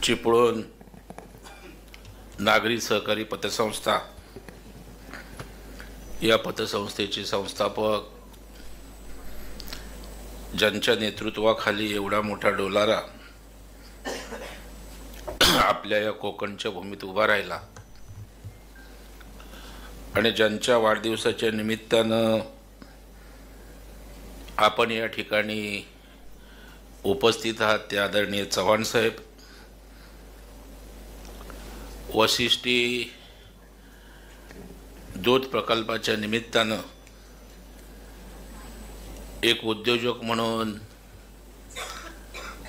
चिपळूण नागरी सहकारी पतसंस्था या पतसंस्थेचे संस्थापक ज्यांच्या नेतृत्वाखाली एवढा मोठा डोलारा आपल्या या कोकणच्या भूमीत उभा राहिला आणि ज्यांच्या वाढदिवसाच्या निमित्तानं आपण या ठिकाणी उपस्थित आहात ते आदरणीय चव्हाण साहेब, वशिष्ठी दूध प्रकल्पाच्या निमित्तानं एक उद्योजक म्हणून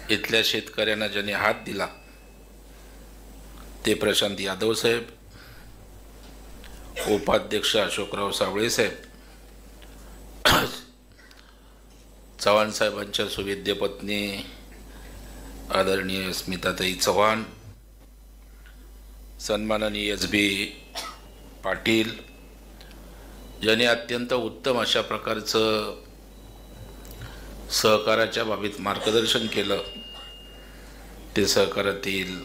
इथल्या शेतकऱ्यांना ज्यांनी हात दिला ते प्रशांत यादव साहेब, उपाध्यक्ष अशोकराव सावळे साहेब, चव्हाण साहेबांच्या सुविद्य पत्नी आदरणीय स्मिताताई चव्हाण, सन्माननीय एस.बी. पाटील, ज्यांनी अत्यंत उत्तम अशा प्रकारचं सहकाराच्या बाबतीत मार्गदर्शन केलं, ते सहकारातील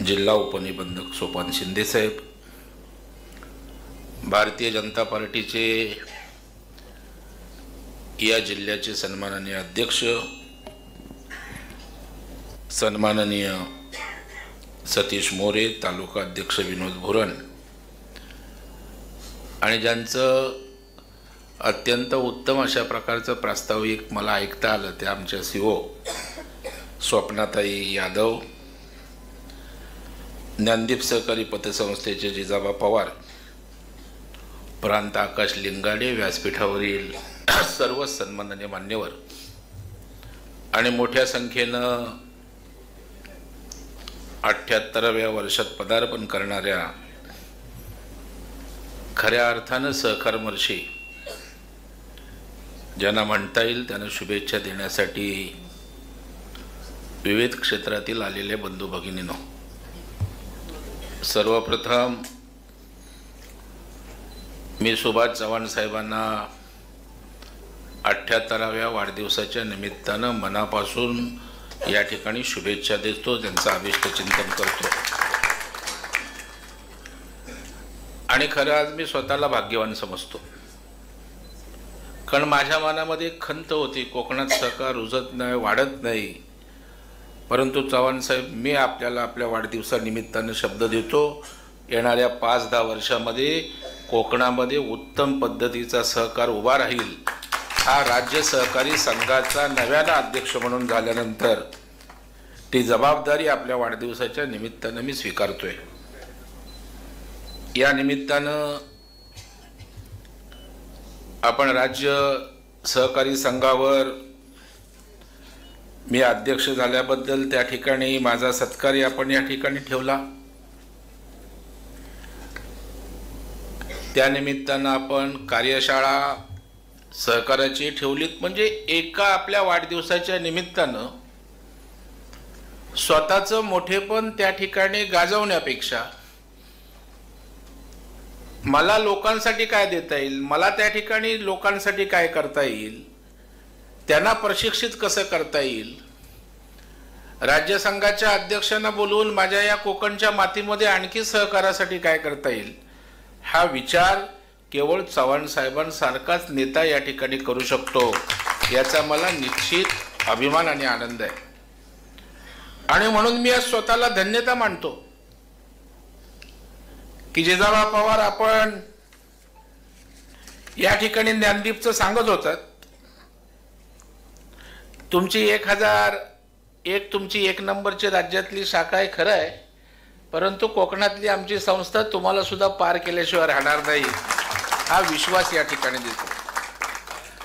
जिल्हा उपनिबंधक सोपान शिंदे साहेब, भारतीय जनता पार्टीचे या जिल्ह्याचे सन्माननीय अध्यक्ष सन्माननीय सतीश मोरे, तालुका अध्यक्ष विनोद भुरण, आणि ज्यांचं अत्यंत उत्तम अशा प्रकारचं प्रास्ताविक मला ऐकता आलं ते आमच्या CO स्वप्नाताई यादव, ज्ञानदीप सहकारी पतसंस्थेचे जिजाबा पवार, प्रांत आकाश लिंगाडे, व्यासपीठावरील सर्व सन्माननीय मान्यवर आणि मोठ्या संख्येनं 78व्या वर्षात पदार्पण करणाऱ्या खऱ्या अर्थानं सहकारमर्षी ज्यांना म्हणता येईल त्यांना शुभेच्छा देण्यासाठी विविध क्षेत्रातील आलेले बंधू भगिनींनो, सर्वप्रथम मी सुभाष चव्हाण साहेबांना 78व्या वाढदिवसाच्या निमित्तानं मनापासून या ठिकाणी शुभेच्छा देतो, त्यांचं अभिष्ट चिंतन करतो. आणि खरं आज मी स्वतःला भाग्यवान समजतो, कारण माझ्या मनामध्ये खंत होती, कोकणात सहकार रुजत नाही, वाढत नाही. परंतु चव्हाण साहेब, मी आपल्याला आपल्या वाढदिवसानिमित्तानं शब्द देतो, येणाऱ्या 5-10 वर्षामध्ये कोकणामध्ये उत्तम पद्धतीचा सहकार उभा राहील. हा राज्य सहकारी संघाचा नव्यानं अध्यक्ष म्हणून झाल्यानंतर ती जबाबदारी आपल्या वाढदिवसाच्या निमित्तानं मी स्वीकारतोय. या निमित्तानं आपण राज्य सहकारी संघावर मी अध्यक्ष झाल्याबद्दल त्या ठिकाणी माझा सत्कार आपण या ठिकाणी ठेवला. त्या निमित्तानं आपण कार्यशाळा सहकाराची ठेवलीत. म्हणजे एका आपल्या वाढदिवसाच्या निमित्तानं स्वतःचं मोठेपण त्या ठिकाणी गाजवण्यापेक्षा मला लोकांसाठी काय देता येईल, मला त्या ठिकाणी लोकांसाठी काय करता येईल, त्यांना प्रशिक्षित कसं करता येईल, राज्य संघाच्या अध्यक्षांना बोलवून माझ्या या कोकणच्या मातीमध्ये आणखी सहकारासाठी काय करता येईल, हा विचार केवळ चव्हाण साहेबांसारखाच नेता या ठिकाणी करू शकतो, याचा मला निश्चित अभिमान आणि आनंद आहे. आणि म्हणून मी आज स्वतःला धन्यता मानतो की जिजाबा पवार आपण या ठिकाणी ज्ञानदीपचं सांगत होतात, तुमची 1001 तुमची 1 नंबरची राज्यातली शाखा आहे, खरं आहे, परंतु कोकणातली आमची संस्था तुम्हाला सुद्धा पार केल्याशिवाय राहणार नाही, हा विश्वास या ठिकाणी देतो.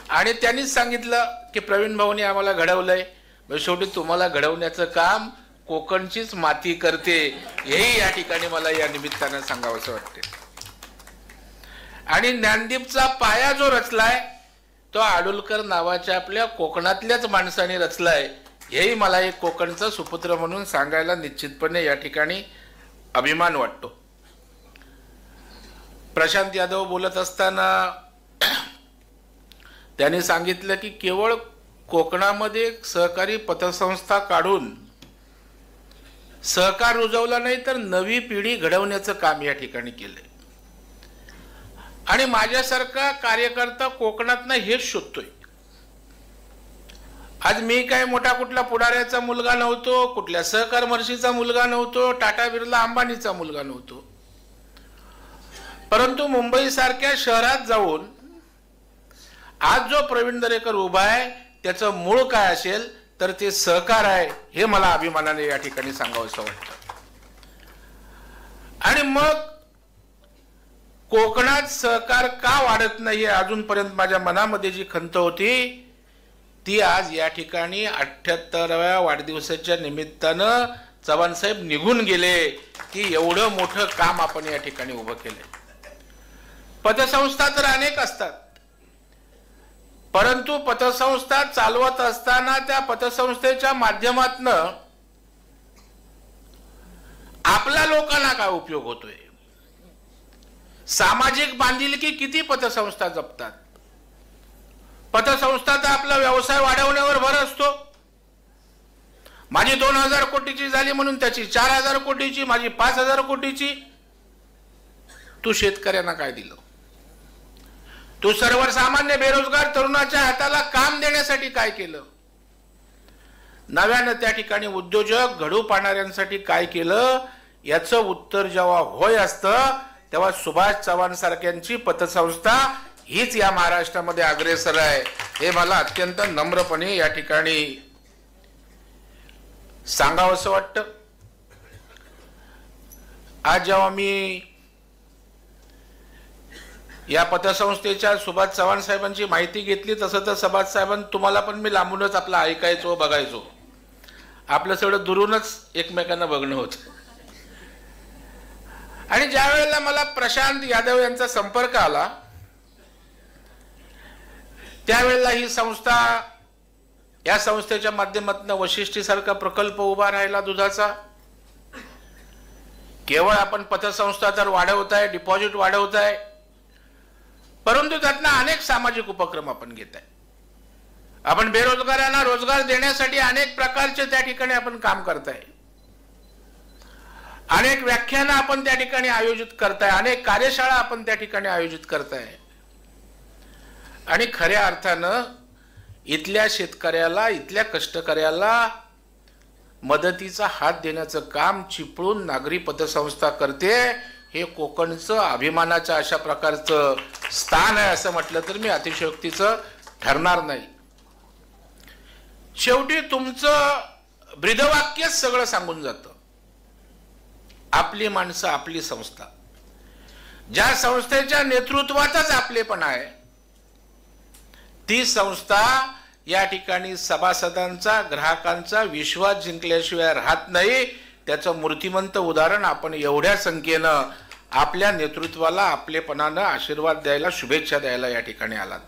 आणि त्यांनीच सांगितलं की प्रवीण भाऊनी आम्हाला घडवलंय, शेवटी तुम्हाला घडवण्याचं काम कोकणचीच माती करते, हेही या ठिकाणी मला या निमित्तानं सांगावंसं वाटते. आणि ज्ञानदीपचा पाया जो रचलाय तो आडुलकर नावाच्या आपल्या कोकणातल्याच माणसाने रचलाय, हेही मला एक कोकणचा सुपुत्र म्हणून सांगायला निश्चितपणे या ठिकाणी अभिमान वाटतो. प्रशांत यादव बोलत असताना त्यांनी सांगितलं की केवळ कोकणामध्ये सहकारी पतसंस्था काढून सहकार रुजवला नाही तर नवी पिढी घडवण्याचं काम या ठिकाणी केलंय। आणि माझ्यासारखा कार्यकर्ता कोकणातनं हेच शोधतोय। आज मी काय मोठा कुठला पुढाऱ्याचा मुलगा नव्हतो, कुठल्या सहकार महर्षीचा मुलगा नव्हतो, टाटा बिर्ला अंबानीचा मुलगा नव्हतो, परंतु मुंबई सारख्या शहरात जाऊन आज जो प्रवीण दरेकर उभा आहे त्याचं मूळ काय असेल तर ते सहकार आहे, हे मला अभिमानाने या ठिकाणी सांगावंसं वाटतं। आणि मग कोकणात सहकार का वाढत नाही अजूनपर्यंत माझ्या मनामध्ये जी खंत होती ती आज या ठिकाणी 78व्या वाढदिवसाच्या निमित्तानं चव्हाण साहेब निघून गेले की एवढं मोठं काम आपण या ठिकाणी उभं केलंय। पतसंस्था तर अनेक असतात, परंतु पतसंस्था चालवत असताना त्या पतसंस्थेच्या माध्यमातून आपल्या लोकांना काय उपयोग होतोय, सामाजिक बांधिलकी किती पतसंस्था जपतात। पतसंस्था तर आपला व्यवसाय वाढवण्यावर भर असतो। माझी 2000 कोटीची झाली म्हणून त्याची 4000 कोटीची, माझी 5000 कोटीची। तू शेतकऱ्यांना काय दिलं? तू सर्वसामान्य बेरोजगार तरुणाच्या हाताला काम देण्यासाठी काय केलं? नव्यानं त्या ठिकाणी उद्योजक घडू पाहणाऱ्यांसाठी काय केलं? याचं उत्तर जेव्हा होय असतं तेव्हा सुभाष चव्हाण सारख्यांची पतसंस्था हीच या महाराष्ट्रामध्ये अग्रेसर आहे, हे मला अत्यंत नम्रपणे या ठिकाणी सांगावंसं वाटतं। आज जेव्हा मी या पतसंस्थेच्या सुभाष चव्हाण साहेबांची माहिती घेतली तसं तर सुभाष साहेबांनी तुम्हाला पण मी लांबूनच आपलं ऐकायचो बघायचो, आपलं सगळं दुरूनच एकमेकांना बघणं होतं। आणि ज्या वेळेला मला प्रशांत यादव यांचा संपर्क आला त्यावेळेला ही संस्था, या संस्थेच्या माध्यमातून वशिष्ठी सारखा प्रकल्प उभा राहिला दुधाचा। केवळ आपण पतसंस्था तर वाढवताय, डिपॉझिट वाढवताय, परंतु त्यातनं अनेक सामाजिक उपक्रम आपण घेत आहे। आपण बेरोजगारांना रोजगार देण्यासाठी अनेक प्रकारचे त्या ठिकाणी आपण काम करताय, अनेक व्याख्यानं आपण त्या ठिकाणी आयोजित करताय, अनेक कार्यशाळा आपण त्या ठिकाणी आयोजित करताय। आणि खऱ्या अर्थानं इथल्या शेतकऱ्याला, इथल्या कष्टकऱ्याला मदतीचा हात देण्याचं काम चिपळूण नागरी पतसंस्था करते, हे कोकणचं अभिमानाच्या अशा प्रकारचं स्थान आहे असं म्हटलं तर मी अतिशयोक्तीचं ठरणार नाही। शेवटी तुमचं ब्रीदवाक्यच सगळं सांगून जातं, आपली माणसं आपली संस्था। ज्या संस्थेच्या नेतृत्वातच आपलेपण आहे ती संस्था या ठिकाणी सभासदांचा, ग्राहकांचा विश्वास जिंकल्याशिवाय राहत नाही। त्याचं मूर्तिमंत उदाहरण आपण एवढ्या संख्येनं आपल्या नेतृत्वाला आपलेपणानं आशीर्वाद द्यायला, शुभेच्छा द्यायला या ठिकाणी आलात।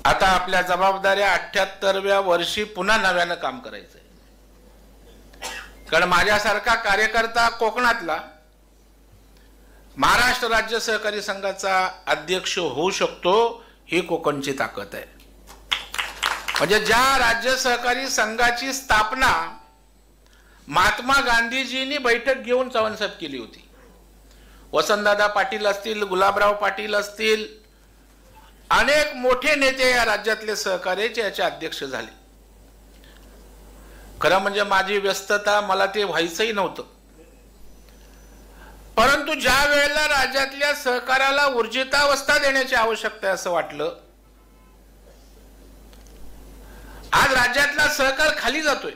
आता आपल्या जबाबदाऱ्या 78व्या वर्षी पुन्हा नव्यानं काम करायचंय, कारण माझ्यासारखा कार्यकर्ता कोकणातला महाराष्ट्र राज्य सहकारी संघाचा अध्यक्ष होऊ शकतो, ही कोकणची ताकद आहे। म्हणजे ज्या राज्य सहकारी संघाची स्थापना महात्मा गांधीजींनी बैठक घेऊन चव्हाण साहेब केली होती, वसंतदादा पाटील असतील, गुलाबराव पाटील असतील, अनेक मोठे नेते या राज्यातले सहकार्याचे याचे अध्यक्ष झाले। खरं म्हणजे माझी व्यस्तता, मला ते व्हायचंही नव्हतं, परंतु ज्या वेळेला राज्यातल्या सहकाराला ऊर्जितावस्था देण्याची आवश्यकता आहे असं वाटलं, आज राज्यातला सहकार खाली जातोय।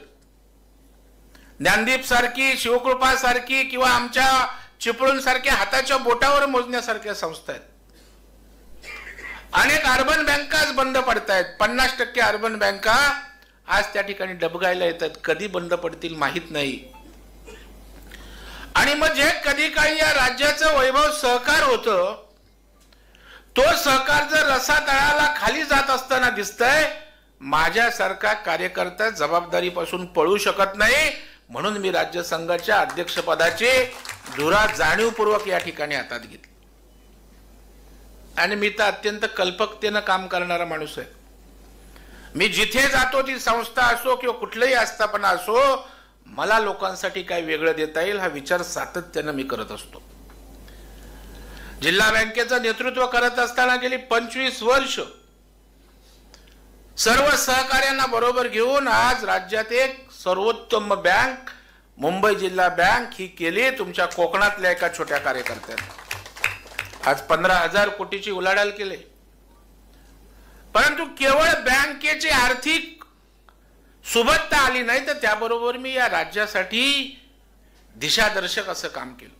ज्ञानदीप सारखी, शिवकृपा सारखी किंवा आमच्या चिपळूण सारख्या हाताच्या बोटावर मोजण्यासारख्या संस्था आहेत। अनेक अर्बन बँका आज बंद पडतायत, 50% अर्बन बँका आज त्या ठिकाणी डबगायला येतात, कधी बंद पडतील माहित नाही। आणि मग जे कधी काळी या राज्याचं वैभव सहकार होतं, तो सहकार जर रसातळाला खाली जात असताना दिसतंय, माझ्यासारखा कार्यकर्ता जबाबदारीपासून पळू शकत नाही, म्हणून मी राज्य संघाच्या अध्यक्षपदाची धुरा जाणीवपूर्वक या ठिकाणी हातात घेतली। आणि मी तर अत्यंत कल्पकतेनं काम करणारा माणूस आहे। मी जिथे जातो ती संस्था असो किंवा कुठलीही आस्थापना असो, मला लोकांसाठी काय वेगळं देता येईल हा विचार सातत्याने मी करत असतो. जिल्हा बँकेचं नेतृत्व करत असताना गेली 25 वर्ष सर्व सहकार्यांना बरोबर घेऊन आज राज्यात एक सर्वोत्तम बँक मुंबई जिल्हा बँक ही केली तुमच्या कोकणातल्या एका छोट्या कार्यकर्त्याने. आज 15,000 कोटीची उलाढाल केली. परंतु केवळ बँकेची आर्थिक सुबत्ता आली नाही, तर त्याबरोबर मी या राज्यासाठी दिशादर्शक असं काम केलं.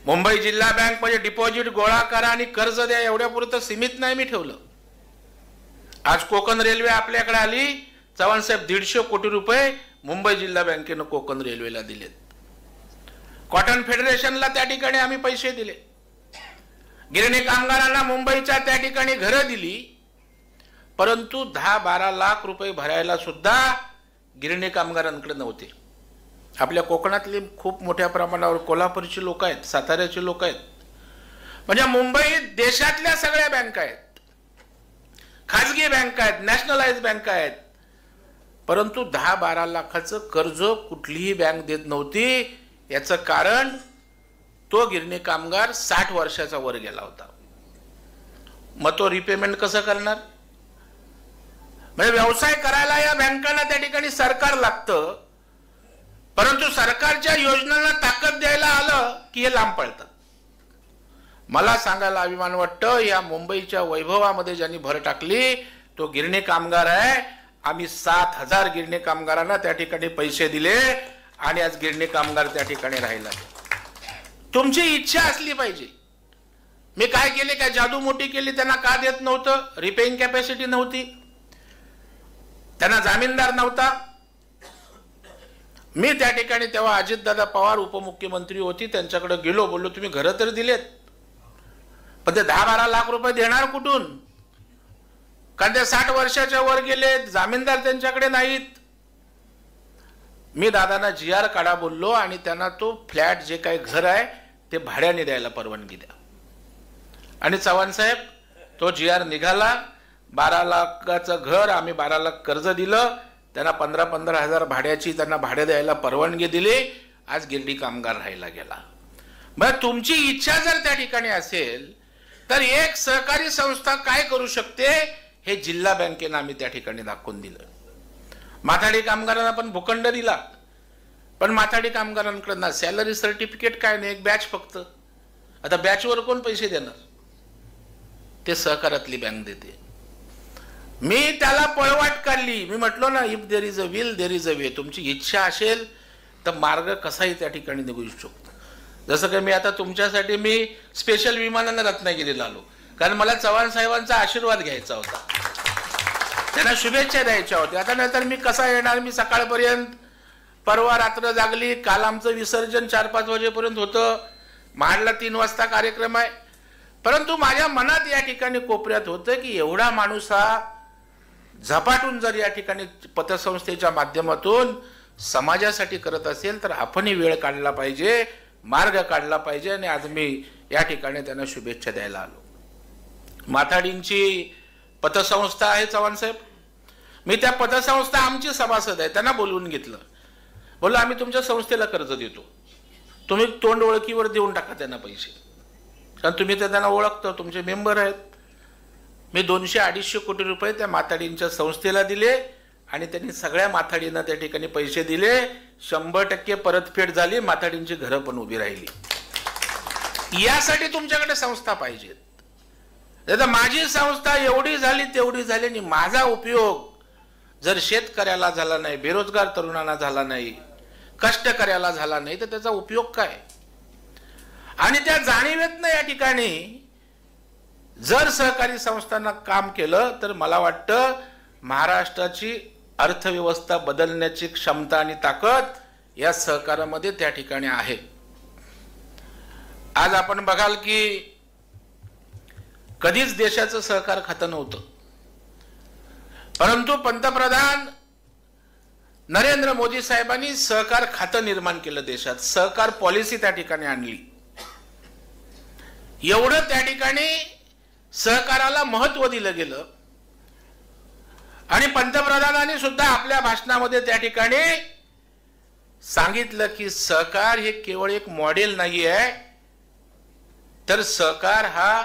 मुंबई जिल्हा बँक म्हणजे डिपॉझिट गोळा करा आणि कर्ज द्या एवढ्यापुरतं सीमित नाही मी ठेवलं. आज कोकण रेल्वे आपल्याकडे आली. चव्हाण साहेब 150 कोटी रुपये मुंबई जिल्हा बँकेनं कोकण रेल्वेला दिलेत. कॉटन फेडरेशनला त्या ठिकाणी आम्ही पैसे दिले. गिरणी कामगारांना मुंबईच्या त्या ठिकाणी घरं दिली. परंतु 10-12 लाख रुपये भरायला सुद्धा गिरणी कामगारांकडे नव्हते. आपल्या कोकणातली खूप मोठ्या प्रमाणावर कोल्हापूरची लोक आहेत, साताऱ्याची लोक आहेत. म्हणजे मुंबईत देशातल्या सगळ्या बँका आहेत, खाजगी बँका आहेत, नॅशनलाइज बँका आहेत. परंतु 10-12 लाखाचं कर्ज कुठलीही बँक देत नव्हती. याचं कारण तो गिरणी कामगार 60 वर्षाचा वर गेला होता. मग तो रिपेमेंट कसं करणार? म्हणजे व्यवसाय करायला या बँकांना त्या ठिकाणी सरकार लागतं. परंतु सरकारच्या योजनांना ताकद द्यायला आलं की हे लांब पडतात. मला सांगायला अभिमान वाटतं, या मुंबईच्या वैभवामध्ये ज्यांनी भर टाकली तो गिरणी कामगार आहे. आम्ही 7,000 गिरणी कामगारांना त्या ठिकाणी पैसे दिले आणि आज गिरणी कामगार त्या ठिकाणी राहिला. तुमची इच्छा असली पाहिजे. मी काय केले, काय जादू मोठी केली? त्यांना का देत नव्हतं? रिपेइंग कॅपॅसिटी नव्हती, त्यांना जामीनदार नव्हता. मी त्या ठिकाणी तेव्हा अजितदादा पवार उपमुख्यमंत्री होती, त्यांच्याकडे गेलो, बोललो तुम्ही घरं तर दिलेत, पण ते 10-12 लाख रुपये देणार कुठून? कारण ते 60 वर्षाच्या वर गेलेत, जामीनदार त्यांच्याकडे नाहीत. मी दादांना GR काढा बोललो आणि त्यांना तो फ्लॅट जे काही घर आहे ते भाड्याने द्यायला परवानगी द्या. आणि चव्हाण साहेब तो GR निघाला. 12 लाखाचं घर, आम्ही 12 लाख कर्ज दिलं, त्यांना 15-15 हजार भाड्याची त्यांना भाडे द्यायला परवानगी दिली. आज गिरणी कामगार राहायला गेला. मग तुमची इच्छा जर त्या ठिकाणी असेल तर एक सहकारी संस्था काय करू शकते हे जिल्हा बँकेनं आम्ही त्या ठिकाणी दाखवून दिलं. माथाडी कामगारांना पण भूखंड दिला, पण माथाडी कामगारांकडे ना सॅलरी सर्टिफिकेट काय नाही, एक बॅच फक्त. आता बॅचवर कोण पैसे देणार? ते सहकारातली बँक देते. मी त्याला पळवाट काढली. मी म्हटलो ना, if there is a will there is a way. तुमची इच्छा असेल तर मार्ग कसाही त्या ठिकाणी निघू शकतो. जसं की मी आता तुमच्यासाठी मी स्पेशल विमानाने रत्नागिरीला आलो, कारण मला चव्हाण साहेबांचा आशीर्वाद घ्यायचा होता, त्यांना शुभेच्छा द्यायच्या होत्या. आता नंतर मी कसा येणार? मी सकाळपर्यंत, परवा रात्र जागली. काल आमचं विसर्जन 4-5 वाजेपर्यंत होतं. महाडला 3 वाजता कार्यक्रम आहे. परंतु माझ्या मनात या ठिकाणी कोपऱ्यात होतं की एवढा माणूस हा झपाटून जर या ठिकाणी पतसंस्थेच्या माध्यमातून समाजासाठी करत असेल तर आपणही वेळ काढला पाहिजे, मार्ग काढला पाहिजे. आणि आज मी या ठिकाणी त्यांना शुभेच्छा द्यायला आलो. माथाडींची पतसंस्था आहे चव्हाण साहेब. मी त्या पतसंस्था आमची सभासद आहे, त्यांना बोलवून घेतलं. बोललो आम्ही तुमच्या संस्थेला कर्ज देतो, तुम्ही तोंड ओळखीवर देऊन टाका त्यांना पैसे, कारण तुम्ही तर त्यांना ओळखता, तुमचे मेंबर आहेत. मी 200-250 कोटी रुपये त्या माथाडींच्या संस्थेला दिले आणि त्यांनी सगळ्या माथाडींना त्या ठिकाणी पैसे दिले. 100% परतफेड झाली. माथाडींची घरं पण उभी राहिली. यासाठी तुमच्याकडे संस्था पाहिजेत. आता माझी संस्था एवढी झाली तेवढी झाली आणि माझा उपयोग जर शेतकऱ्याला झाला नाही, बेरोजगार तरुणांना झाला नाही, कष्टकऱ्याला झाला नाही, तर त्याचा उपयोग काय? आणि त्या जाणीवेतनं या ठिकाणी जर सहकारी संस्थांना काम केलं तर मला वाटतं महाराष्ट्राची अर्थव्यवस्था बदलण्याची क्षमता आणि ताकद या सहकारामध्ये त्या ठिकाणी आहे. आज आपण बघाल की कधीच देशाचं सहकार खातं नव्हतं, परंतु पंतप्रधान नरेंद्र मोदी साहेबांनी सहकार खातं निर्माण केलं देशात. सहकार पॉलिसी त्या ठिकाणी आणली. एवढं त्या ठिकाणी सहकाराला महत्व दिलं गेलं. आणि पंतप्रधानांनी सुद्धा आपल्या भाषणामध्ये त्या ठिकाणी सांगितलं की सहकार हे केवळ एक मॉडेल नाही आहे, तर सहकार हा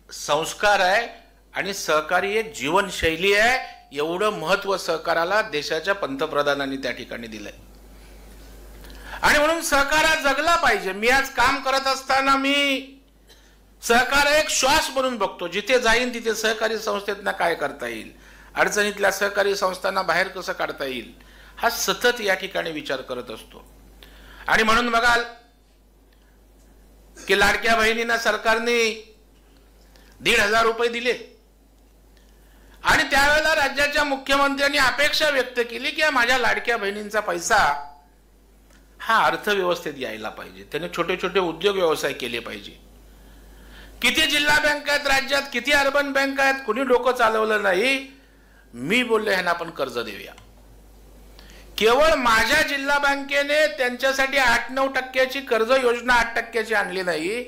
संस्कार आहे आणि सहकारी एक जीवनशैली आहे. एवढं महत्त्व सहकाराला देशाच्या पंतप्रधानांनी त्या ठिकाणी दिलंय. आणि म्हणून सहकार हा जगला पाहिजे. मी आज काम करत असताना मी सहकार एक श्वास म्हणून बघतो. जिथे जाईन तिथे सहकारी संस्थेतना काय करता येईल, अडचणीतल्या सहकारी संस्थांना बाहेर कसं काढता येईल, हा सतत या ठिकाणी विचार करत असतो. आणि म्हणून बघाल की लाडक्या बहिणींना सरकारने 1,500 रुपये दिले आणि त्यावेळेला राज्याच्या मुख्यमंत्र्यांनी अपेक्षा व्यक्त केली की माझ्या लाडक्या बहिणींचा पैसा हा अर्थव्यवस्थेत यायला पाहिजे, त्याने छोटे छोटे उद्योग व्यवसाय केले पाहिजे. किती जिल्हा बँक आहेत राज्यात, किती अर्बन बँक आहेत, कुणी डोकं चालवलं नाही. मी बोललो ह्यांना आपण कर्ज देऊया. केवळ माझ्या जिल्हा बँकेने त्यांच्यासाठी 8-9% कर्ज योजना 8% आणली नाही,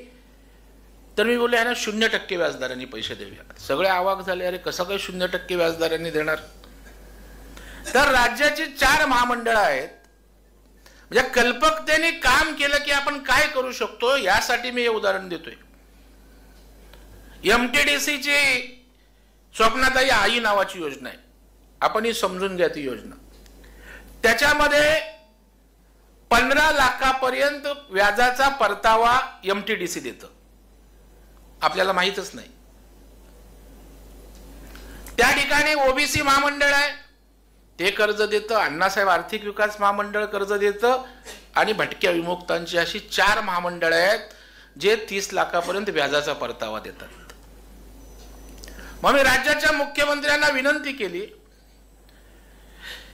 तर मी बोललो ह्यांना 0% व्याजदराने पैसे देऊया. सगळे अवाक झाले, अरे कसं काय 0% व्याजदराने देणार. तर राज्याची 4 महामंडळं आहेत. म्हणजे कल्पकतेने काम केलं की आपण काय करू शकतो यासाठी मी हे उदाहरण देतोय. MTDC ची स्वप्नाताई आई नावाची योजना आहे, आपण ही समजून घ्या ती योजना. त्याच्यामध्ये 15 लाखापर्यंत व्याजाचा परतावा MTDC देतं, आपल्याला माहीतच नाही. त्या ठिकाणी OBC महामंडळ आहे, ते कर्ज देतं. अण्णासाहेब आर्थिक विकास महामंडळ कर्ज देतं आणि भटक्या विमुक्तांची अशी 4 महामंडळ आहेत जे 30 लाखापर्यंत व्याजाचा परतावा देतात. मग मी राज्याच्या मुख्यमंत्र्यांना विनंती केली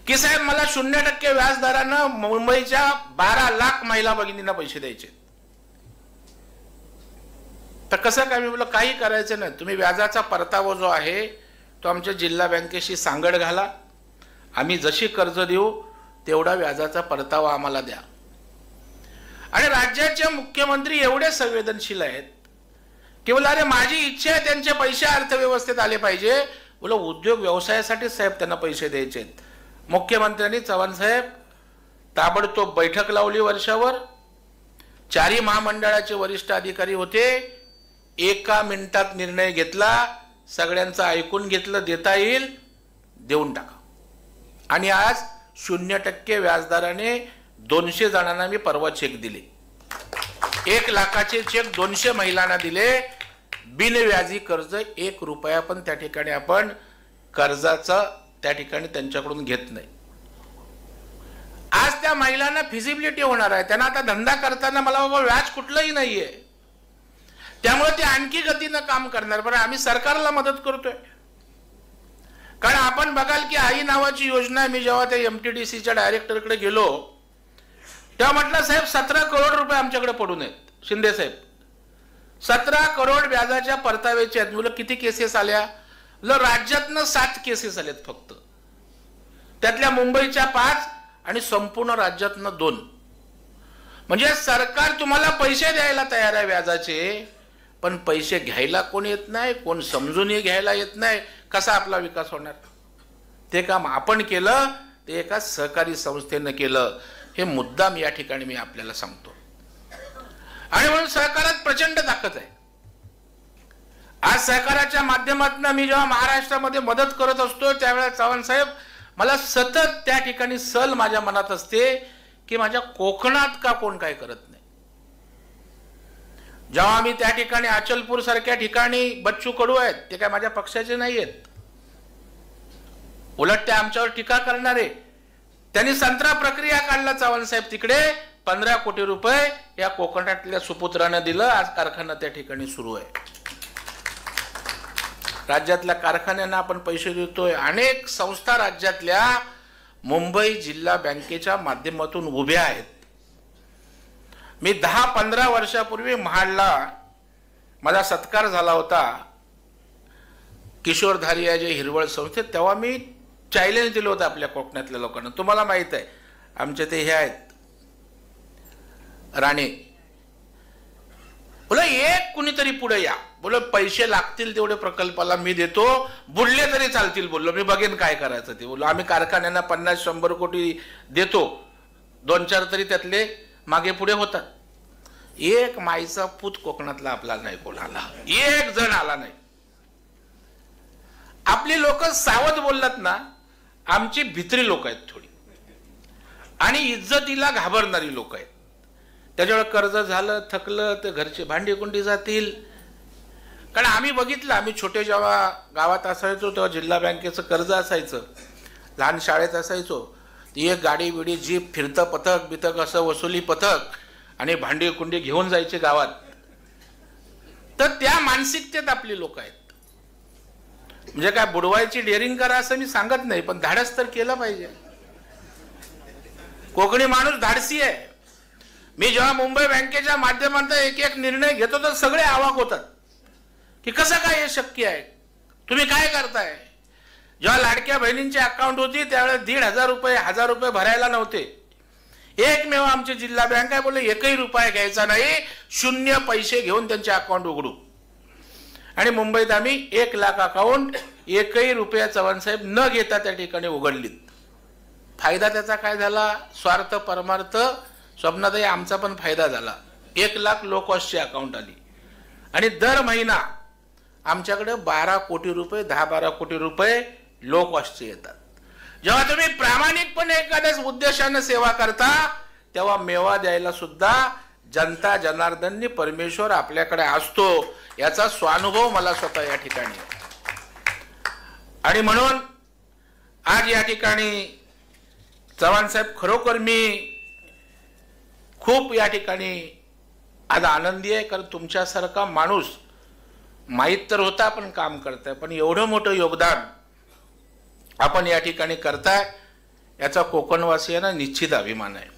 की साहेब मला 0% व्याजदरानं मुंबईच्या 12 लाख महिला भगिनींना पैसे द्यायचे. तर कसं काय, मी बोललो काही करायचं नाही, तुम्ही व्याजाचा परतावा जो आहे तो आमच्या जिल्हा बँकेशी सांगड घाला, आम्ही जशी कर्ज देऊ तेवढा व्याजाचा परतावा आम्हाला द्या. आणि राज्याचे मुख्यमंत्री एवढे संवेदनशील आहेत की बोला अरे माझी इच्छा आहे त्यांचे पैसे अर्थव्यवस्थेत आले पाहिजे. बोला उद्योग व्यवसायासाठी साहेब त्यांना पैसे द्यायचे आहेत. मुख्यमंत्र्यांनी चव्हाण साहेब ताबडतोब बैठक लावली वर्षावर. 4ही महामंडळाचे वरिष्ठ अधिकारी होते, 1 मिनिटात निर्णय घेतला, सगळ्यांचं ऐकून घेतलं, देता येईल देऊन टाका. आणि आज 0% व्याजदराने 200 जणांना मी परवा चेक दिले. 1 लाखाचे चेक 200 महिलांना दिले. बिनव्याजी कर्ज 1 रुपया पण त्या ठिकाणी आपण कर्जाचा त्या ठिकाणी त्यांच्याकडून घेत नाही. आज त्या महिलांना फिजिबिलिटी होणार आहे, त्यांना आता धंदा करताना मला बाबा व्याज कुठलंही नाहीये, त्यामुळे ते आणखी गतीनं काम करणार. बरं आम्ही सरकारला मदत करतोय, कारण आपण बघाल की आई नावाची योजना, मी जेव्हा त्या MTDCच्या डायरेक्टरकडे गेलो तेव्हा म्हटलं साहेब 17 करोड रुपये आमच्याकडे पडून आहेत. शिंदे साहेब 17 करोड व्याजाच्या परताव्याचे आहेत. मुलं किती केसेस आल्या, राज्यातनं 7 केसेस आलेत फक्त, त्यातल्या मुंबईच्या 5 आणि संपूर्ण राज्यातनं 2. म्हणजे सरकार तुम्हाला पैसे द्यायला तयार आहे व्याजाचे, पण पैसे घ्यायला कोण येत नाही, कोण समजूनही घ्यायला येत नाही. कसा आपला विकास होणार. ते काम आपण केलं, ते एका सहकारी संस्थेनं केलं. हे मुद्दाम या ठिकाणी मी आपल्याला सांगतो. आणि म्हणून सहकारात प्रचंड ताकद आहे. आज सहकाराच्या माध्यमातून मी जेव्हा महाराष्ट्रामध्ये मदत करत असतो त्यावेळेला चव्हाण साहेब मला सतत त्या ठिकाणी सल माझ्या मनात असते की माझ्या कोकणात का कोण काय करत नाही. जेव्हा मी त्या ठिकाणी अचलपूर सारख्या ठिकाणी बच्चू कडू आहेत, ते काय माझ्या पक्षाचे नाही आहेत, उलट ते आमच्यावर टीका करणारे. त्यांनी संत्रा प्रक्रिया काढला चव्हाण साहेब, तिकडे 15 कोटी रुपये या कोकणातल्या सुपुत्रांना दिलं. आज कारखाना त्या ठिकाणी सुरू आहे. राज्यातल्या कारखान्यांना आपण पैसे देतोय. अनेक संस्था राज्यातल्या मुंबई जिल्हा बँकेच्या माध्यमातून उभ्या आहेत. मी 10-15 वर्षापूर्वी महाडला माझा सत्कार झाला होता किशोर धारिया जे हिरवळ संस्थेत, तेव्हा मी चॅलेंज दिलं होतं आपल्या कोकणातल्या लोकांना. तुम्हाला माहित आहे आमचे ते हे आहेत राणे, बोला एक कुणीतरी पुढे या, बोल पैसे लागतील तेवढे प्रकल्पाला मी देतो, बुडले तरी चालतील, बोललो मी बघेन काय करायचं ते. बोललो आम्ही कारखान्यांना 50-100 कोटी देतो, 2-4 तरी त्यातले मागे पुढे होतात. एक माईचा पूत कोकणातला आपला नाही कोणाला, एक जण आला नाही. आपली लोक सावध बोललात ना, आमची भित्री लोक आहेत थोडी, आणि इज्जतीला घाबरणारी लोक आहेत. त्याच्यामुळे कर्ज झालं थकलं तर घरचे भांडी कुंडी जातील. कारण आम्ही बघितलं, आम्ही छोटे जेव्हा गावात असायचो तेव्हा जिल्हा बँकेचं कर्ज असायचं, लहान शाळेत असायचो, ती एक गाडी बिडी जीप फिरतं पथक बिथक असं वसुली पथक आणि भांडी कुंडी घेऊन जायचे गावात. तर त्या मानसिकतेत आपली लोक आहेत. म्हणजे काय बुडवायची डेअरिंग करा असं मी सांगत नाही, पण धाडस तर केलं पाहिजे. कोकणी माणूस धाडसी आहे. मी जेव्हा मुंबई बँकेच्या माध्यमातून एक निर्णय घेतो तर सगळे अवाक होतात की कसं काय हे शक्य आहे, तुम्ही काय करताय. जेव्हा लाडक्या बहिणींची अकाउंट होती त्यावेळेस 1,500 रुपये 1,000 रुपये भरायला नव्हते. एकमेव आमची जिल्हा बँक आहे, बोलले 1ही रुपया घ्यायचा नाही, 0 पैसे घेऊन त्यांचे अकाउंट उघडू. आणि मुंबईत आम्ही 1 लाख अकाउंट 1ही रुपया चव्हाणसाहेब न घेता त्या ठिकाणी उघडलीत. फायदा त्याचा काय झाला, स्वार्थ परमार्थ स्वप्नातही आमचा पण फायदा झाला. 1 लाख लो कॉस्टची अकाउंट आली आणि दर महिना आमच्याकडे 12 कोटी रुपये 10-12 कोटी रुपये लो कॉस्टचे येतात. जेव्हा तुम्ही प्रामाणिकपणे एखाद्याच उद्देशाने सेवा करता तेव्हा मेवा द्यायला सुद्धा जनता जनार्दननी परमेश्वर आपल्याकडे असतो, याचा स्वानुभव मला स्वतः या ठिकाणी. आणि म्हणून आज या ठिकाणी चव्हाण साहेब खरोखर मी खूप या ठिकाणी आज आनंदी आहे, कारण तुमच्यासारखा माणूस माहीत तर होता पण काम करताय, पण एवढं मोठं योगदान आपण या ठिकाणी करताय याचा कोकणवासियांना निश्चित अभिमान आहे.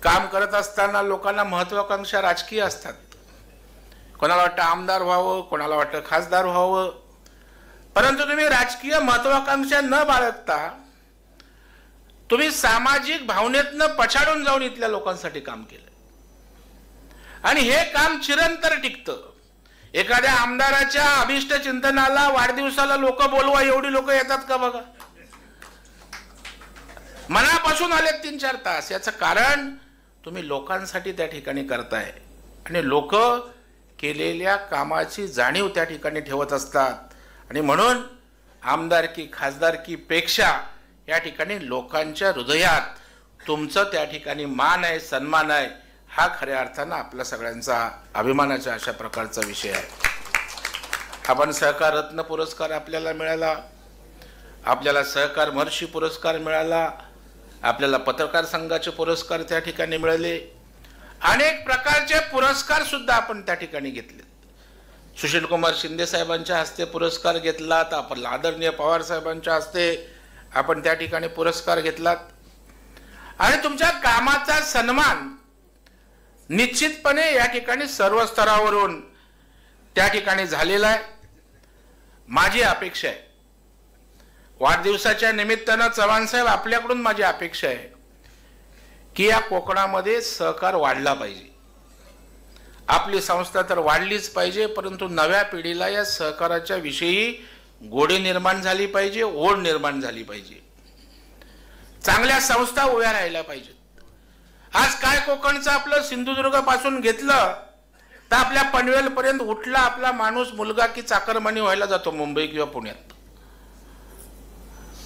काम करत असताना लोकांना महत्वाकांक्षा राजकीय असतात. कोणाला वाटतं आमदार व्हावं, कोणाला वाटतं खासदार व्हावं, परंतु तुम्ही राजकीय महत्वाकांक्षा न बाळगता तुम्ही सामाजिक भावनेतनं पछाडून जाऊन इथल्या लोकांसाठी काम केलं आणि हे काम चिरंतर टिकतं. एखाद्या आमदाराच्या अभिष्ट चिंतनाला वाढदिवसाला लोक बोलवा एवढी लोक येतात का बघा, मनापासून आले 3-4 तास. याचं कारण तुम्ही लोकांसाठी त्या ठिकाणी करताय आणि लोक केलेल्या कामाची जाणीव त्या ठिकाणी ठेवत असतात. आणि म्हणून आमदारकी खासदारकी पेक्षा या ठिकाणी लोकांच्या हृदयात तुमचं त्या ठिकाणी मान आहे, सन्मान आहे. हा खऱ्या अर्थानं आपल्या सगळ्यांचा अभिमानाच्या अशा प्रकारचा विषय आहे. आपण सहकार रत्न पुरस्कार आपल्याला मिळाला, आपल्याला सहकार महर्षी पुरस्कार मिळाला, आपल्याला पत्रकार संघाचे पुरस्कार त्या ठिकाणी मिळाले, अनेक प्रकारचे पुरस्कार सुद्धा आपण त्या ठिकाणी घेतले. सुशील कुमार शिंदे साहेबांच्या हस्ते पुरस्कार घेतलात, आपण आदरणीय पवार साहेबांच्या हस्ते आपण त्या ठिकाणी पुरस्कार घेतलात. आणि तुमच्या कामाचा सन्मान निश्चितपणे या ठिकाणी सर्व स्तरावरून त्या ठिकाणी झालेला आहे. माझी अपेक्षा आहे, वाढदिवसाच्या निमित्तानं चव्हाण साहेब आपल्याकडून माझी अपेक्षा आहे की या कोकणामध्ये सहकार वाढला पाहिजे. आपली संस्था तर वाढलीच पाहिजे, परंतु नव्या पिढीला या सहकाराच्या विषयी गोडी निर्माण झाली पाहिजे, ओढ निर्माण झाली पाहिजे, चांगल्या संस्था उभ्या राहिल्या पाहिजेत. आज काय कोकणचं आपलं सिंधुदुर्ग पासून घेतलं तर आपल्या पनवेल पर्यंत उठला आपला माणूस मुलगा की चाकरमानी व्हायला जातो मुंबई किंवा पुण्यात.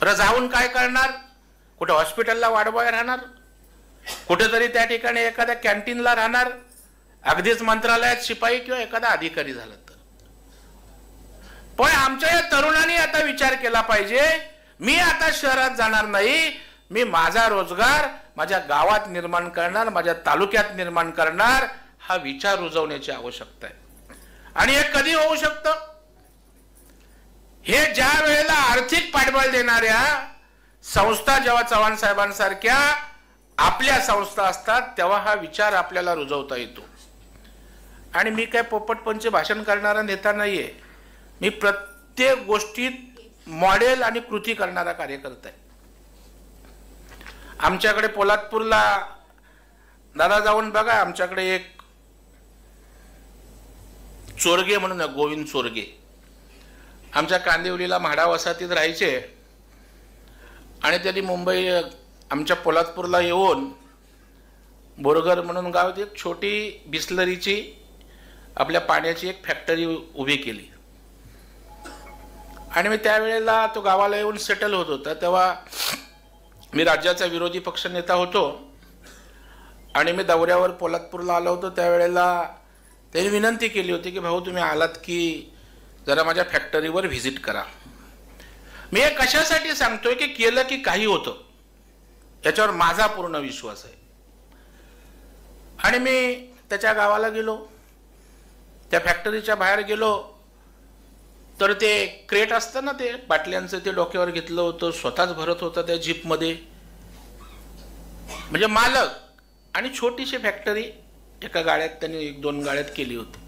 जाऊन काय करणार, कुठे हॉस्पिटलला वाढवाय राहणार, कुठेतरी त्या ठिकाणी एखाद्या कॅन्टीनला राहणार, अगदीच मंत्रालयात शिपाई किंवा एखादा अधिकारी झाला तर. पण आमच्या या तरुणांनी आता विचार केला पाहिजे, मी आता शहरात जाणार नाही, मी माझा रोजगार माझ्या गावात निर्माण करणार, माझ्या तालुक्यात निर्माण करणार. हा विचार रुजवण्याची आवश्यकता आहे. आणि हे कधी होऊ शकतं, हे ज्या वेळेला आर्थिक पाठबळ देणाऱ्या संस्था जेव्हा चव्हाण साहेबांसारख्या आपल्या संस्था असतात तेव्हा हा विचार आपल्याला रुजवता येतो. आणि मी काय पोपटपंच भाषण करणारा नेता नाहीये, मी प्रत्येक गोष्टीत मॉडेल आणि कृती करणारा कार्यकर्ता आहे. आमच्याकडे पोलादपूरला दादा जाऊन बघा, आमच्याकडे एक चोरगे म्हणून गोविंद चोरगे आमच्या कांदिवलीला म्हाडा वसाहतीत राहायचे आणि त्यांनी मुंबई आमच्या पोलादपूरला येऊन बोरगर म्हणून गावात एक छोटी बिस्लरीची आपल्या पाण्याची एक फॅक्टरी उभी केली आणि मी त्यावेळेला तो गावाला येऊन सेटल होत होता तेव्हा मी राज्याचा विरोधी पक्षनेता होतो आणि मी दौऱ्यावर पोलादपूरला आलो होतो त्यावेळेला त्यांनी विनंती केली होती की भाऊ तुम्ही आलात की जरा माझ्या फॅक्टरीवर व्हिजिट करा। मी हे कशासाठी सांगतोय की केलं की काही होतं याच्यावर माझा पूर्ण विश्वास आहे आणि मी त्याच्या गावाला गेलो त्या फॅक्टरीच्या बाहेर गेलो तर ते क्रेट असतं ना ते बाटल्यांचं ते डोक्यावर घेतलं होतं स्वतःच भरत होता त्या जीपमध्ये म्हणजे मालक आणि छोटीशी फॅक्टरी एका गाड्यात त्यांनी 1-2 गाड्यात केली होती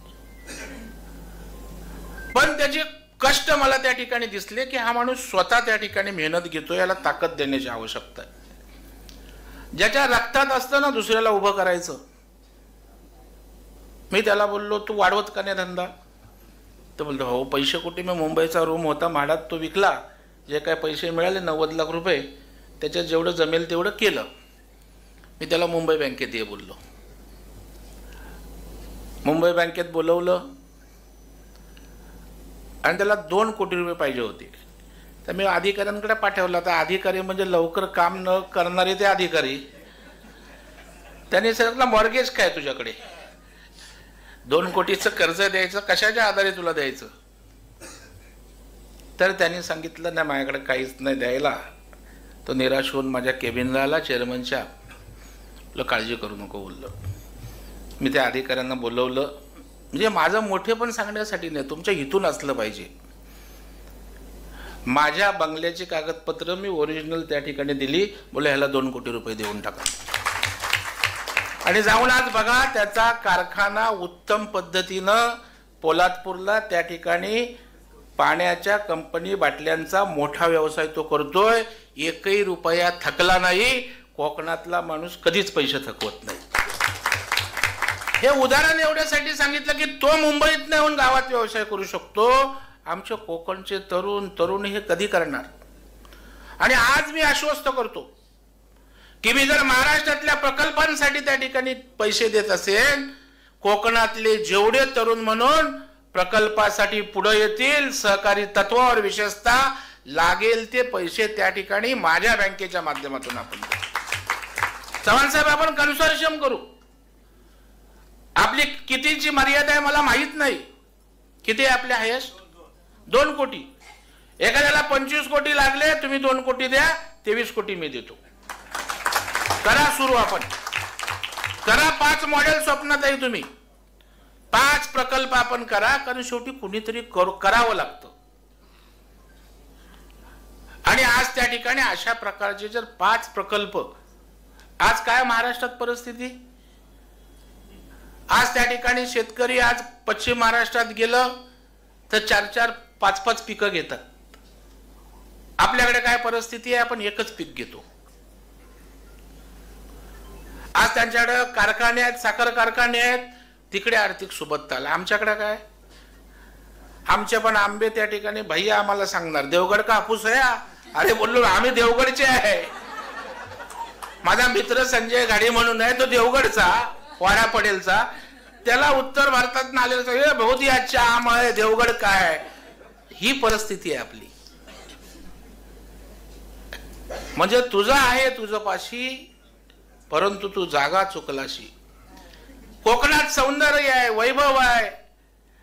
पण त्याचे कष्ट मला त्या ठिकाणी दिसले की हा माणूस स्वतः त्या ठिकाणी मेहनत घेतो याला ताकद देण्याची आवश्यकता आहे ज्याच्या रक्तात असतं ना दुसऱ्याला उभं करायचं। मी त्याला बोललो तू वाढवत का नाही धंदा तो बोलतो हो पैसे कुठे मी मुंबईचा रूम होता म्हाडात तो विकला जे काय पैसे मिळाले 90 लाख रुपये त्याच्यात जेवढं जमेल तेवढं केलं। मी त्याला मुंबई बँकेत ये बोललो मुंबई बँकेत बोलवलं आणि त्याला 2 कोटी रुपये पाहिजे होते तर मी अधिकाऱ्यांकडे पाठवला तर अधिकारी म्हणजे लवकर काम न करणारे ते अधिकारी त्यांनी सांगितलं मॉर्गेज काय तुझ्याकडे 2 कोटीचं कर्ज द्यायचं कशाच्या आधारे तुला द्यायचं तर त्यांनी सांगितलं नाही माझ्याकडे काहीच नाही द्यायला। तो निराश होऊन माझ्या केबिनला आला चेअरमनच्या तुला काळजी करू नको बोललो। मी त्या अधिकाऱ्यांना बोलवलं म्हणजे माझं मोठेपण सांगण्यासाठी नाही तुमच्या हितून असलं पाहिजे। माझ्या बंगल्याची कागदपत्र मी ओरिजिनल त्या ठिकाणी दिली बोले ह्याला 2 कोटी रुपये देऊन टाका आणि जाऊन आज बघा त्याचा कारखाना उत्तम पद्धतीनं पोलादपूरला त्या ठिकाणी पाण्याच्या कंपनी बाटल्यांचा मोठा व्यवसाय तो करतोय। 1ही रुपया थकला नाही कोकणातला माणूस कधीच पैसे थकवत नाही। हे उदाहरण एवढ्यासाठी सांगितलं की तो मुंबईत येऊन गावात व्यवसाय करू शकतो आमचे कोकणचे तरुण हे कधी करणार। आणि आज मी आश्वस्त करतो की मी जर महाराष्ट्रातल्या प्रकल्पांसाठी त्या ठिकाणी पैसे देत असेल कोकणातले जेवढे तरुण म्हणून प्रकल्पासाठी पुढे येतील सहकारी तत्वावर विशेषतः लागेल ते पैसे त्या ठिकाणी माझ्या बँकेच्या माध्यमातून आपण चव्हाण साहेब आपण कन्सोर्शियम करू। आपली कितीची मर्यादा आहे मला माहित नाही किती आहे आपल्या हायेस्ट 2 कोटी एखाद्याला 25 कोटी लागले तुम्ही 2 कोटी द्या 23 कोटी मी देतो करा सुरू आपण करा 5 मॉडेल स्वप्नात आहे तुम्ही 5 प्रकल्प आपण करा कारण शेवटी कुणीतरी करावं लागतं आणि आज त्या ठिकाणी अशा प्रकारचे जर 5 प्रकल्प आज काय महाराष्ट्रात परिस्थिती आज त्या ठिकाणी शेतकरी आज पश्चिम महाराष्ट्रात गेलं तर 4-4 5-5 पिकं घेतात आपल्याकडे काय परिस्थिती आहे आपण एकच पीक घेतो। आज त्यांच्याकडे कारखाने आहेत साखर कारखाने आहेत तिकडे आर्थिक सुबत्ता आमच्याकडे काय आमचे पण आंबे त्या ठिकाणी भैया आम्हाला सांगणार देवगड का हापूस आहे अरे बोललो आम्ही देवगडचे आहे माझा मित्र संजय घाडी म्हणून आहे तो देवगडचा वाडा पडेलचा त्याला उत्तर भारतात आलेला बहुत ही अच्छा आम आहे देवगड काय ही परिस्थिती आहे आपली म्हणजे तुझं आहे तुझं पाशी परंतु तू जागा चुकलाशी। कोकणात सौंदर्य आहे वैभव आहे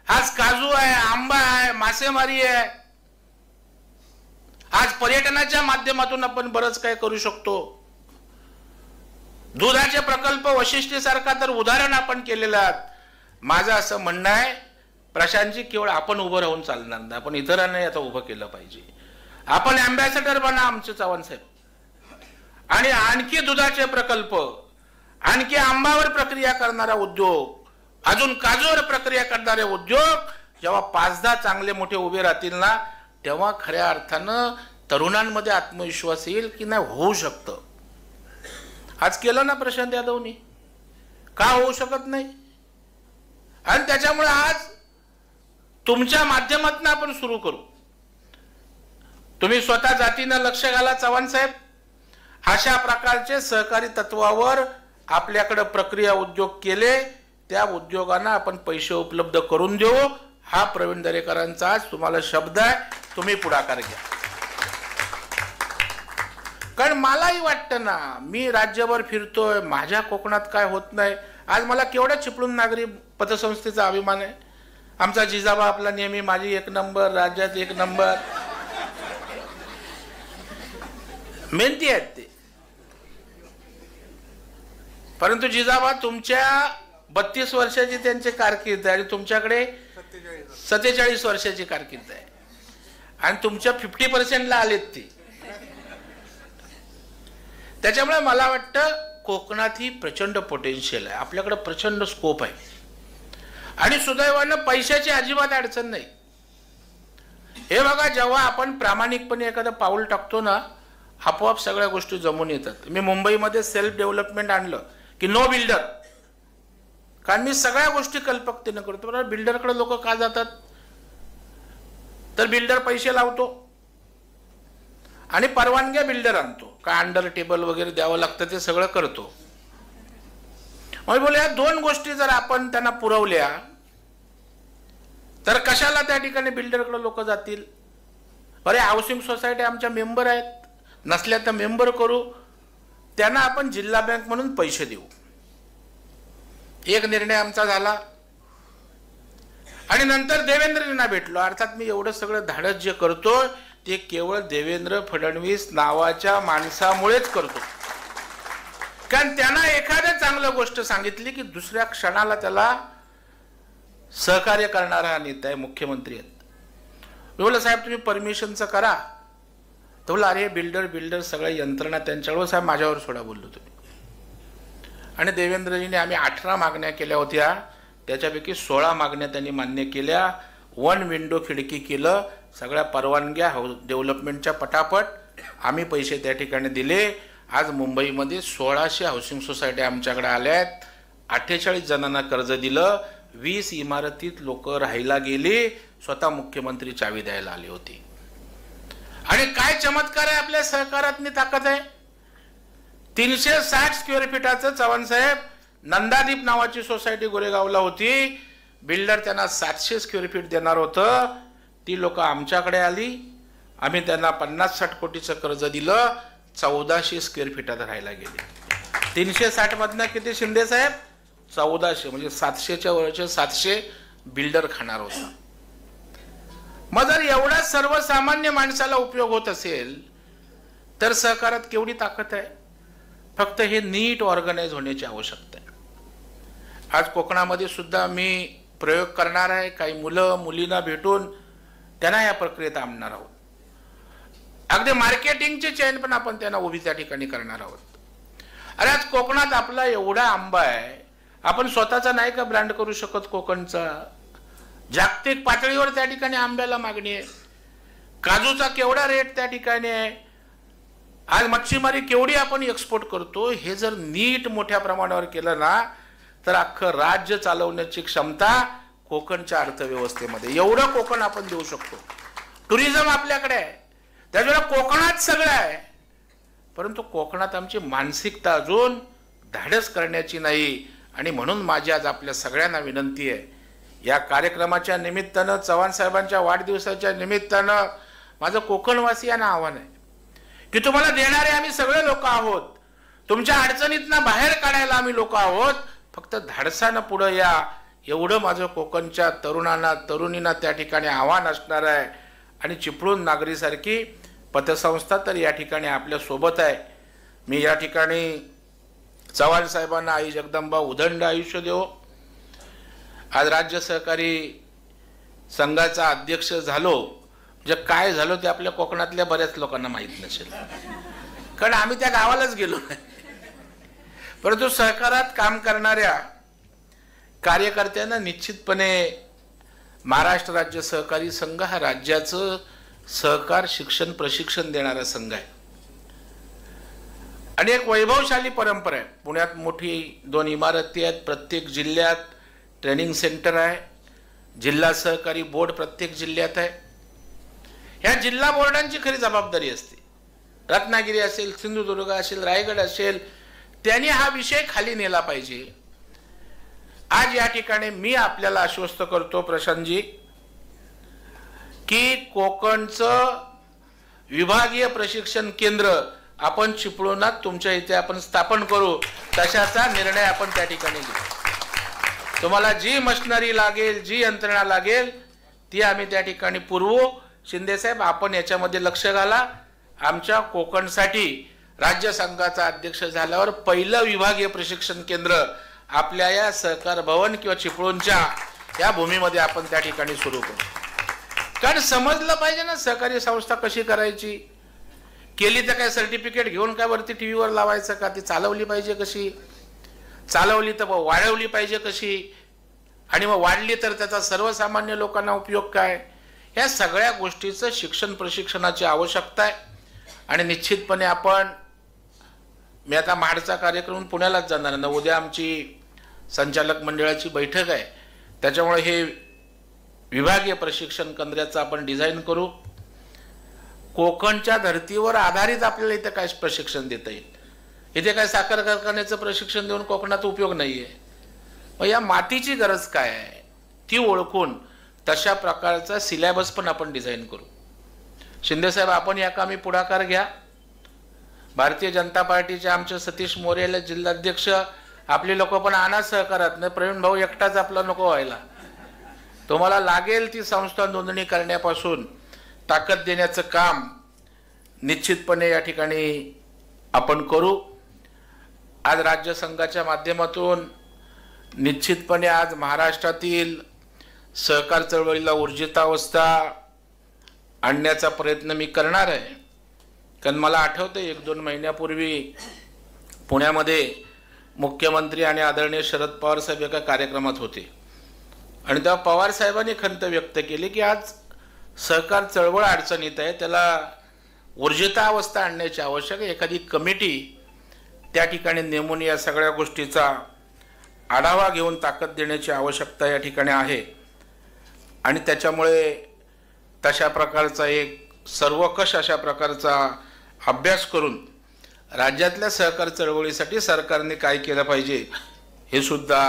आज काजू आहे आंबा आहे मासेमारी आहे आज पर्यटनाच्या माध्यमातून आपण बरंच काय करू शकतो। दुधाचे प्रकल्प वशिष्ठी सारखा तर उदाहरण आपण केलेलं आहे। माझं असं म्हणणं आहे प्रशांतजी केवळ आपण उभं राहून चालणार नाही आपण इतरांनाही आता उभं केलं पाहिजे। आपण अँबॅसेडर बना आमचे चव्हाण साहेब आणि आणखी दुधाचे प्रकल्प आणखी आंबावर प्रक्रिया करणारा उद्योग अजून काजूवर प्रक्रिया करणारे उद्योग जेव्हा 5-10 चांगले मोठे उभे राहतील ना तेव्हा खऱ्या अर्थानं तरुणांमध्ये आत्मविश्वास येईल की नाही होऊ शकतं। आज केलं ना प्रशांत यादवनी का होऊ शकत नाही आणि त्याच्यामुळे आज तुमच्या माध्यमातून आपण सुरू करू. तुम्ही स्वतः जातीनं लक्ष घाला चव्हाण साहेब. अशा प्रकारचे सहकारी तत्वावर आपल्याकडे प्रक्रिया उद्योग केले, त्या उद्योगांना आपण पैसे उपलब्ध करून देऊ. हा प्रवीण दरेकरांचा आज तुम्हाला शब्द आहे. तुम्ही पुढाकार घ्या. कारण मलाही वाटतं ना, मी राज्यभर फिरतोय, माझ्या कोकणात काय होत नाही. आज मला केवढा चिपळूण नागरी पतसंस्थेचा अभिमान आहे. आमचा जिजाबा आपला नेहमी माझी 1 नंबर, राज्यात 1 नंबर. मेहनती आहेत ते. परंतु जिजाबा तुमच्या 32 वर्षाची त्यांची कारकीर्द आहे आणि तुमच्याकडे 47 वर्षाची कारकीर्द आहे आणि तुमच्या 50% आलेत ते. त्याच्यामुळे मला वाटतं कोकणात ही प्रचंड पोटेन्शियल आहे. आपल्याकडे प्रचंड स्कोप आहे आणि सुदैवानं पैशाची अजिबात अडचण नाही. हे बघा, जेव्हा आपण प्रामाणिकपणे एखादं पाऊल टाकतो ना, आपोआप सगळ्या गोष्टी जमून येतात. मी मुंबईमध्ये सेल्फ डेव्हलपमेंट आणलं की नो बिल्डर. कारण मी सगळ्या गोष्टी कल्पकतेनं करतो. बरोबर, बिल्डरकडे लोक का जातात? तर बिल्डर पैसे लावतो आणि परवानग्या बिल्डर आणतो. काय अंडर टेबल वगैरे द्यावं लागतं ते सगळं करतो. मग बोल, या 2 गोष्टी जर आपण त्यांना पुरवल्या तर कशाला त्या ठिकाणी बिल्डरकडे लोक जातील? अरे, हाऊसिंग सोसायटी आमच्या मेंबर आहेत, नसल्या तर मेंबर करू, त्यांना आपण जिल्हा बँक म्हणून पैसे देऊ. एक निर्णय आमचा झाला आणि नंतर देवेंद्रजींना भेटलो. अर्थात मी एवढं सगळं धाडस जे करतो ते केवळ देवेंद्र फडणवीस नावाच्या माणसामुळेच करतो. कारण त्यांना एखाद्या चांगलं गोष्ट सांगितली की दुसऱ्या क्षणाला त्याला सहकार्य करणारा हा नेता आहे, मुख्यमंत्री आहेत. मी बोललो, साहेब तुम्ही परमिशनचं करा. तर बोला, अरे बिल्डर सगळ्या यंत्रणा त्यांच्याकडे, साहेब माझ्यावर सोडा बोललो तुम्ही. आणि देवेंद्रजीने आम्ही 18 मागण्या केल्या होत्या, त्याच्यापैकी 16 मागण्या त्यांनी मान्य केल्या. 1 विंडो खिडकी केलं. सगळ्या परवानग्या डेव्हलपमेंटच्या पटापट आम्ही पैसे त्या ठिकाणी दिले. आज मुंबईमध्ये 1600 हाऊसिंग सोसायटी आमच्याकडे आल्या आहेत. 48 जणांना कर्ज दिलं. 20 इमारतीत लोक राहायला गेली. स्वतः मुख्यमंत्री चावी द्यायला आले होते. आणि काय चमत्कार आहे, आपल्या सहकारातनी ताकद आहे. 360 स्क्वेअर फीटाचं चव्हाण साहेब नंदादीप नावाची सोसायटी गोरेगावला होती. बिल्डर त्यांना 700 स्क्वेअर फीट देणार होतं. ती लोक आमच्याकडे आली. आम्ही त्यांना 50-60 कोटीचं कर्ज दिलं. 1400 स्क्वेअर फीटात राहायला गेले. 360 मधनं किती शिंदे साहेब? 1400. म्हणजे 700च्या वरचे 700 बिल्डर खाणार होता. मग जर एवढा सर्वसामान्य माणसाला उपयोग होत असेल तर सहकारात केवढी ताकद आहे. फक्त हे नीट ऑर्गनाइज होण्याची आवश्यकता आहे. आज कोकणामध्ये सुद्धा मी प्रयोग करणार आहे. काही मुलं मुलींना भेटून त्यांना या प्रक्रियेत आणणार आहोत. अगदी मार्केटिंगची चेन पण आपण त्यांना उभी त्या ठिकाणी करणार आहोत. अरे, आज कोकणात आपला एवढा आंबा आहे, आपण स्वतःचा नाही का ब्रँड करू शकत कोकणचा? जागतिक पातळीवर त्या ठिकाणी आंब्याला मागणी आहे. काजूचा केवढा रेट त्या ठिकाणी आहे. आज मच्छीमारी केवढी आपण एक्सपोर्ट करतो. हे जर नीट मोठ्या प्रमाणावर केलं ना तर अख्खं राज्य चालवण्याची क्षमता कोकणच्या अर्थव्यवस्थेमध्ये, एवढं कोकण आपण देऊ शकतो. टुरिझम आपल्याकडे आहे, त्याच्यामुळे कोकणात सगळं आहे. परंतु कोकणात आमची मानसिकता अजून धाडस करण्याची नाही. आणि म्हणून माझी आज आपल्या सगळ्यांना विनंती आहे, या कार्यक्रमाच्या निमित्तानं, चव्हाण साहेबांच्या वाढदिवसाच्या निमित्तानं माझं कोकणवासियांना आव्हान आहे की तुम्हाला देणारे आम्ही सगळे लोक आहोत. तुमच्या अडचणीतनं बाहेर काढायला आम्ही लोक आहोत. फक्त धाडसानं पुढे या, एवढं माझं कोकणच्या तरुणांना तरुणींना त्या ठिकाणी आव्हान असणार आहे. आणि चिपळूण नागरीसारखी पतसंस्था तर या ठिकाणी आपल्या सोबत आहे. मी या ठिकाणी चव्हाण साहेबांना आई जगदंबा उदंड आयुष्य देव. आज राज्य सहकारी संघाचा अध्यक्ष झालो, म्हणजे काय झालं ते आपल्या कोकणातल्या बऱ्याच लोकांना माहीत नसेल, कारण आम्ही त्या गावालाच गेलो नाही. परंतु सहकारात काम करणाऱ्या कार्यकर्त्यांना निश्चितपणे महाराष्ट्र राज्य सहकारी संघ हा राज्याचं सहकार शिक्षण प्रशिक्षण देणारा संघ आहे आणि एक वैभवशाली परंपरा आहे. पुण्यात मोठी 2 इमारती आहेत, प्रत्येक जिल्ह्यात ट्रेनिंग सेंटर आहे. जिल्हा सहकारी बोर्ड प्रत्येक जिल्ह्यात आहे. ह्या जिल्हा बोर्डांची खरी जबाबदारी असते. रत्नागिरी असेल, सिंधुदुर्ग असेल, रायगड असेल, त्यांनी हा विषय खाली नेला पाहिजे. आज या ठिकाणी मी आपल्याला आश्वस्त करतो प्रशांतजी की कोकणचं विभागीय प्रशिक्षण केंद्र आपण चिपळूणात तुमच्या इथे आपण स्थापन करू. तशाचा निर्णय आपण त्या ठिकाणी घेऊ. तुम्हाला जी मशिनरी लागेल, जी यंत्रणा लागेल ती आम्ही त्या ठिकाणी पुरवू. शिंदे साहेब, आपण याच्यामध्ये लक्ष घाला. आमच्या कोकणसाठी राज्य संघाचा अध्यक्ष झाल्यावर पहिलं विभागीय प्रशिक्षण केंद्र आपल्या या सहकार भवन किंवा चिपळूणच्या या भूमीमध्ये आपण त्या ठिकाणी सुरू करू. कारण समजलं पाहिजे ना सहकारी संस्था कशी करायची. केली तर काय सर्टिफिकेट घेऊन काय वरती टीव्हीवर लावायचं का? ती चालवली पाहिजे कशी, चालवली तर वाढवली पाहिजे कशी, आणि मग वाढली तर त्याचा सर्वसामान्य लोकांना उपयोग काय. या सगळ्या गोष्टीचं शिक्षण प्रशिक्षणाची आवश्यकता आहे. आणि निश्चितपणे मी आता महाडचा कार्यक्रम पुण्यालाच जाणार ना. उद्या आमची संचालक मंडळाची बैठक आहे. त्याच्यामुळे हे विभागीय प्रशिक्षण केंद्राचं आपण डिझाईन करू. कोकणच्या धर्तीवर आधारित आपल्याला इथे काय प्रशिक्षण देता येईल. इथे काय साखर कारखान्याचं प्रशिक्षण देऊन कोकणात उपयोग नाहीये. मग या मातीची गरज काय आहे ती ओळखून तशा प्रकारचा सिलेबस पण आपण डिझाईन करू. शिंदे साहेब, आपण या कामी पुढाकार घ्या. भारतीय जनता पार्टीचे आमचे सतीश मोरेला जिल्हाध्यक्ष, आपले लोक पण आणा सहकारात. नाही प्रवीण भाऊ एकटाच आपला नको व्हायला. तुम्हाला लागेल ती संस्था नोंदणी करण्यापासून ताकद देण्याचं काम निश्चितपणे या ठिकाणी आपण करू. आज राज्य संघाच्या माध्यमातून निश्चितपणे आज महाराष्ट्रातील सहकार चळवळीला ऊर्जितावस्था आणण्याचा प्रयत्न मी करणार आहे. कारण मला आठवतं 1-2 महिन्यापूर्वी पुण्यामध्ये मुख्यमंत्री आणि आदरणीय शरद पवार साहेब एका कार्यक्रमात होते आणि तेव्हा पवार साहेबांनी खंत व्यक्त केली की आज सहकार चळवळ अडचणीत आहे, त्याला ऊर्जितावस्था आणण्याची आवश्यक आहे. एखादी कमिटी त्या ठिकाणी नेमून या सगळ्या गोष्टीचा आढावा घेऊन ताकद देण्याची आवश्यकता या ठिकाणी आहे. आणि त्याच्यामुळे तशा प्रकारचा एक सर्वकष अशा प्रकारचा अभ्यास करून राज्यातल्या सहकार चळवळीसाठी सरकारने काय केलं पाहिजे हे सुद्धा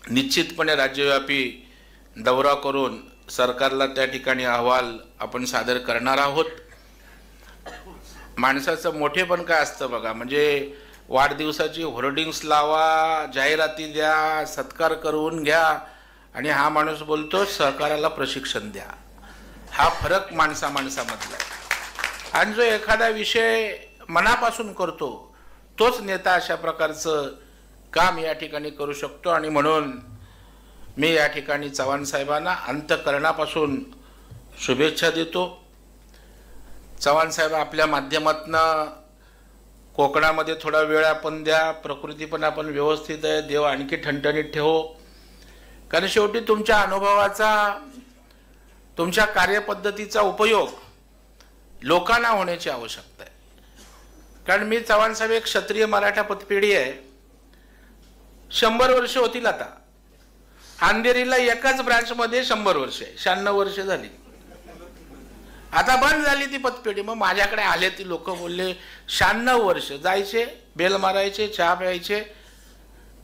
निश्चितपणे राज्यव्यापी दौरा करून सरकारला त्या ठिकाणी अहवाल आपण सादर करणार आहोत. माणसाचं मोठेपण काय असतं बघा, म्हणजे वाढदिवसाची होर्डिंग्स लावा, जाहिराती द्या, सत्कार करून घ्या, आणि हा माणूस बोलतो सहकाराला प्रशिक्षण द्या. हा फरक माणसामधला आहे. आणि जो एखादा विषय मनापासून करतो तोच नेता अशा प्रकारचं काम या ठिकाणी करू शकतो. आणि म्हणून मी या ठिकाणी चव्हाण साहेबांना अंतःकरणापासून शुभेच्छा देतो. चव्हाण साहेब, आपल्या माध्यमातनं कोकणामध्ये थोडा वेळ आपण द्या. प्रकृती पण आपण व्यवस्थित आहे, देव आणखी ठणठणीत ठेवो. कारण शेवटी तुमच्या अनुभवाचा, तुमच्या कार्यपद्धतीचा उपयोग लोकांना होण्याची आवश्यकता आहे. कारण मी चव्हाण साहेब एक क्षत्रिय मराठा पतपेढी आहे. 100 वर्ष होतील आता. अंधेरीला एकाच ब्रांचमध्ये 100 वर्ष आहे, 96 वर्ष झाली. आता बंद झाली ती पतपेढी. मग माझ्याकडे आले ती लोक, बोलले 96 वर्ष. जायचे, बेल मारायचे, चहा प्यायचे,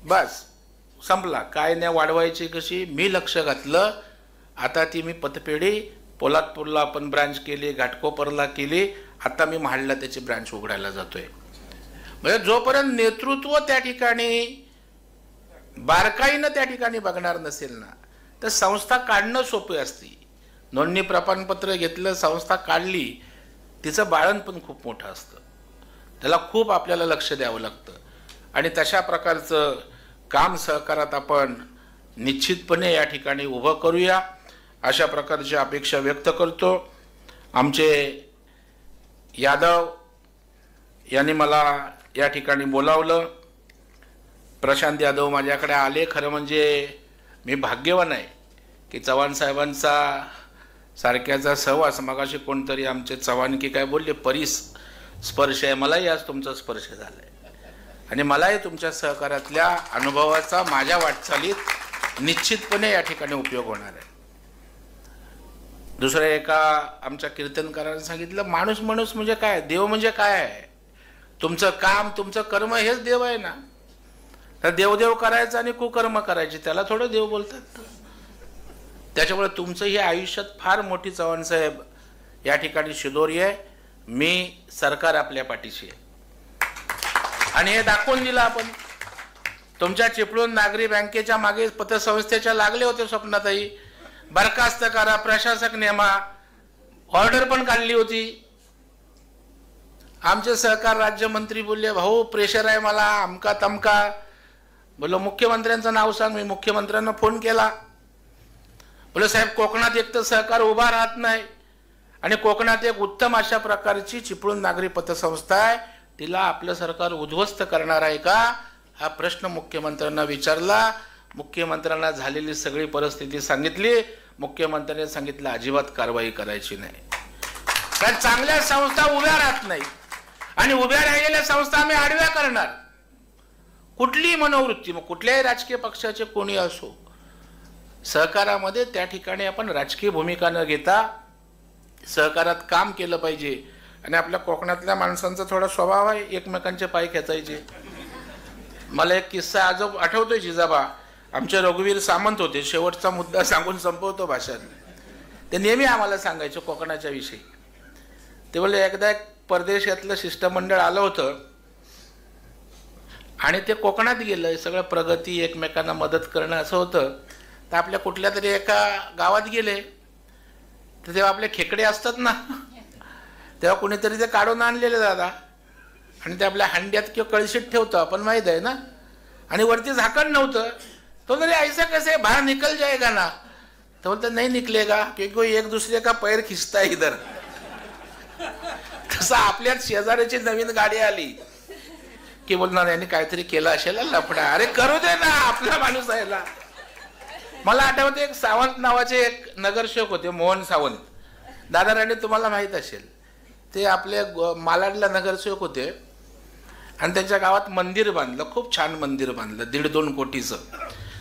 बस संपला. काय नाही वाढवायची कशी. मी लक्ष घातलं. आता ती मी पतपेढी पोलादपूरला आपण ब्रांच केली, घाटकोपरला केली, आता मी महाडला त्याची ब्रांच उघडायला जातोय. म्हणजे जोपर्यंत नेतृत्व त्या ठिकाणी बारकाईनं त्या ठिकाणी बघणार नसेल ना, तर संस्था काढणं सोपी असते. नोंदणी प्रमाणपत्र घेतलं, संस्था काढली, तिचं बाळण पण खूप मोठं असतं. त्याला खूप आपल्याला लक्ष द्यावं लागतं. आणि तशा प्रकारचं काम सहकारात आपण निश्चितपणे या ठिकाणी उभं करूया अशा प्रकारची अपेक्षा व्यक्त करतो. आमचे यादव यांनी मला या ठिकाणी बोलावलं. प्रशांत यादव माझ्याकडे आले. खरं म्हणजे मी भाग्यवान आहे की चव्हाण साहेबांचा सारख्याचा सहवास. मगाशी कोणतरी आमचे चव्हाण की काय बोलले, स्पर्श आहे. मलाही आज तुमचा स्पर्श झाला आहे आणि मलाही तुमच्या सहकार्यातल्या अनुभवाचा माझ्या वाटचालीत निश्चितपणे या ठिकाणी उपयोग होणार आहे. दुसऱ्या एका आमच्या कीर्तनकाराने सांगितलं, माणूस म्हणजे काय, देव म्हणजे काय आहे, तुमचं काम तुमचं कर्म हेच देव आहे ना. तर देवदेव करायचं आणि कुकर्म करायची त्याला थोडं देव बोलतात. त्याच्यामुळे तुमचं हे आयुष्यात फार मोठी चव्हाण साहेब या ठिकाणी शिदोरी आहे. मी सरकार आपल्या पाठीशी आहे आणि हे दाखवून दिलं आपण. तुमच्या चिपळूण नागरी बँकेच्या मागे पतसंस्थेच्या लागले होते स्वप्नाताई, बरखास्त करा, प्रशासक नेमा, ऑर्डर पण काढली होती. आमचे सहकार राज्यमंत्री बोलले, भाऊ प्रेशर आहे मला, अमका तमका. बोलो मुख्यमंत्र्यांचं नाव सांग. मी मुख्यमंत्र्यांना फोन केला. बोले साहेब कोकणात एक तर सहकार उभा राहत नाही आणि कोकणात एक उत्तम अशा प्रकारची चिपळूण नागरी पतसंस्था आहे, तिला आपलं सरकार उद्ध्वस्त करणार आहे का, हा प्रश्न मुख्यमंत्र्यांना विचारला. मुख्यमंत्र्यांना झालेली सगळी परिस्थिती सांगितली. मुख्यमंत्र्यांनी सांगितलं अजिबात कारवाई करायची नाही, कारण चांगल्या संस्था उभ्या राहत नाही आणि उभ्या राहिलेल्या संस्था आम्ही आडव्या करणार. कुठलीही मनोवृत्ती, मग कुठल्याही राजकीय पक्षाचे कोणी असो, सहकारामध्ये त्या ठिकाणी आपण राजकीय भूमिका न घेता सहकारात काम केलं पाहिजे. आणि आपल्या कोकणातल्या माणसांचा थोडा स्वभाव आहे एकमेकांचे पाय खेचायचे. मला एक किस्सा आठवतोय जिजाबा. आमचे रघुवीर सामंत होते, शेवटचा मुद्दा सांगून संपवतो भाषण. ते नेहमी आम्हाला सांगायचं कोकणाच्या विषयी. ते बोलले एकदा एक परदेशातलं शिष्टमंडळ आलं होतं आणि ते कोकणात गेलं. सगळं प्रगती, एकमेकांना मदत करणं असं होतं. तर आपल्या कुठल्या तरी एका गावात गेले, तर तेव्हा आपले खेकडे असतात ना, तेव्हा कुणीतरी ते काढून आणलेले दादा, आणि ते आपल्या हंड्यात किंवा कळशीत ठेवतो आपण, माहीत आहे ना, आणि वरती झाकण नव्हतं. तो तरी ऐसा कैसे बाहर निकल जाएगा ना. तो बोलता नहीं निकलेगा क्योंकि एक दूसरे का पैर खिंचता है इधर. तसं आपल्यात शेजाऱ्याची नवीन गाडी आली की बोलणार यांनी काहीतरी केलं असेल लफडा. अरे करू दे ना, आपला माणूस आहे ना. मला आठवते एक सावंत नावाचे एक नगरसेवक होते, मोहन सावंत. दादाराणी तुम्हाला माहीत असेल, ते आपले मालाडला नगरसेवक होते आणि त्यांच्या गावात मंदिर बांधलं, खूप छान मंदिर बांधलं, 1.5-2 कोटीचं.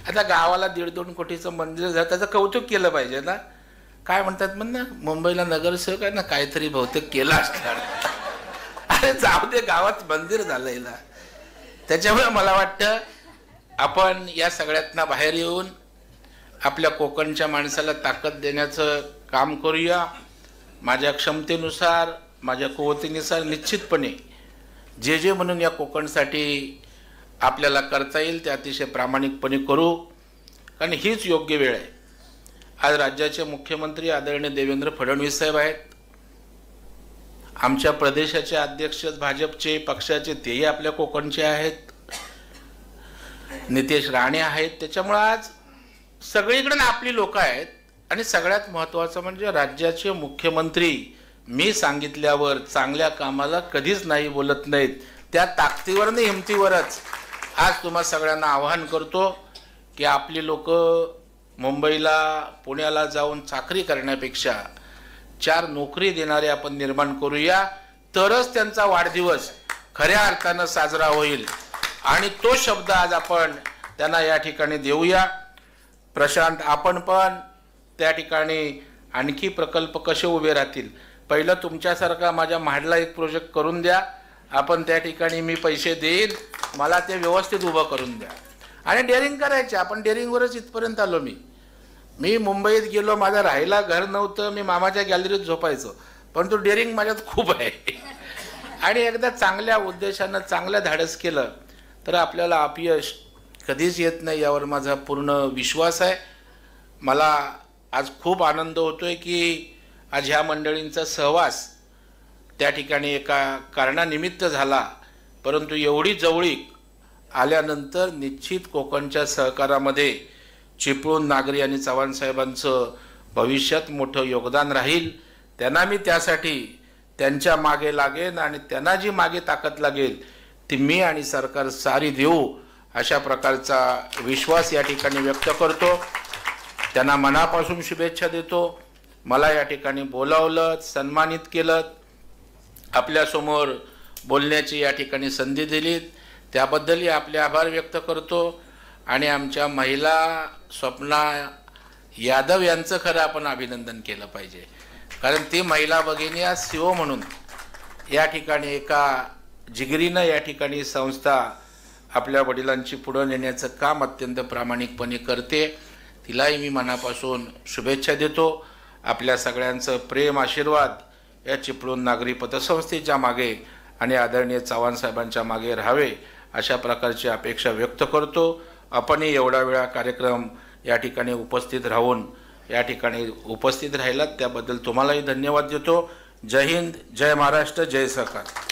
आता गावाला 1.5-2 कोटीचं मंदिर झालं, त्याचं कौतुक केलं पाहिजे ना. काय म्हणतात ना, मुंबईला नगरसेवक आहे ना, काहीतरी बहुतेक केलं असणार. अरे जाऊ दे, गावात मंदिर झालंय ना. त्याच्यामुळे मला वाटतं आपण या सगळ्यातनं बाहेर येऊन आपल्या कोकणच्या माणसाला ताकद देण्याचं काम करूया. माझ्या क्षमतेनुसार, माझ्या कुवतीनुसार निश्चितपणे जे म्हणून या कोकणसाठी आपल्याला करता येईल ते अतिशय प्रामाणिकपणे करू, कारण हीच योग्य वेळ आहे. आज राज्याचे मुख्यमंत्री आदरणीय देवेंद्र फडणवीस साहेब आहेत. आमच्या प्रदेशाचे अध्यक्ष भाजपचे पक्षाचे तेही आपल्या कोकणचे आहेत, नितेश राणे आहेत. त्याच्यामुळे आज सगळीकडे आपली लोक आहेत. आणि सगळ्यात महत्त्वाचं म्हणजे राज्याचे मुख्यमंत्री मी सांगितल्यावर चांगल्या कामाला कधीच नाही बोलत नाहीत. त्या ताकदीवर आणि हिमतीवरच आज तुम्हा सगळ्यांना आवाहन करतो की आपली लोक मुंबईला, पुण्याला जाऊन चाकरी करण्यापेक्षा 4 नोकरी देणारे आपण निर्माण करूया, तरच त्यांचा वाढदिवस खऱ्या अर्थानं साजरा होईल. आणि तो शब्द आज आपण त्यांना या ठिकाणी देऊया. प्रशांत, आपण पण त्या ठिकाणी आणखी प्रकल्प कसे उभे राहतील, पहिलं तुमच्यासारखा माझ्या म्हाडला एक प्रोजेक्ट करून द्या, आपण त्या ठिकाणी मी पैसे देईन, मला ते व्यवस्थित उभं करून द्या. आणि डेअरिंग करायचे. आपण डेअरिंगवरच इथपर्यंत आलो. मी मुंबईत गेलो, माझं राहायला घर नव्हतं, मी मामाच्या गॅलरीत झोपायचो, परंतु डेअरिंग माझ्यात खूप आहे. आणि एकदा चांगल्या उद्देशानं चांगलं धाडस केलं तर आपल्याला अपयश कधीच येत नाही, यावर माझा पूर्ण विश्वास आहे. मला आज खूप आनंद होतोय की आज ह्या मंडळींचा सहवास त्या ठिकाणी एका कारणानिमित्त झाला, परंतु एवढी जवळीक आल्यानंतर निश्चित कोकणच्या सहकारामध्ये चिपळूण नागरी आणि चव्हाण साहेबांचं भविष्यात मोठं योगदान राहील. त्यांना मी त्यासाठी त्यांच्या मागे लागेन आणि त्यांना जी मागे ताकद लागेल ती मी आणि सरकार सारी देऊ, अशा प्रकारचा विश्वास या ठिकाणी व्यक्त करतो. त्यांना मनापासून शुभेच्छा देतो. मला या ठिकाणी बोलावलं, सन्मानित केलं, आपल्यासमोर बोलण्याची या ठिकाणी संधी दिलीत, त्याबद्दलही आपले आभार व्यक्त करतो. आणि आमच्या महिला स्वप्ना यादव यांचं खरं आपण अभिनंदन केलं पाहिजे, कारण ती महिला भगिनी आज सीओ म्हणून या ठिकाणी एका जिगरीनं या ठिकाणी संस्था आपल्या वडिलांची पुढे नेण्याचं काम अत्यंत प्रामाणिकपणे करते. तिलाही मी मनापासून शुभेच्छा देतो. आपल्या सगळ्यांचं प्रेम आशीर्वाद या चिपळूण नागरी पतसंस्थेच्या मागे आणि आदरणीय चव्हाण साहेबांच्या मागे राहावे अशा प्रकारची अपेक्षा व्यक्त करतो. आपणही एवढा वेळा कार्यक्रम या ठिकाणी उपस्थित राहून या ठिकाणी उपस्थित राहिलात त्याबद्दल तुम्हालाही धन्यवाद देतो. जय हिंद, जय महाराष्ट्र, जय सहकार.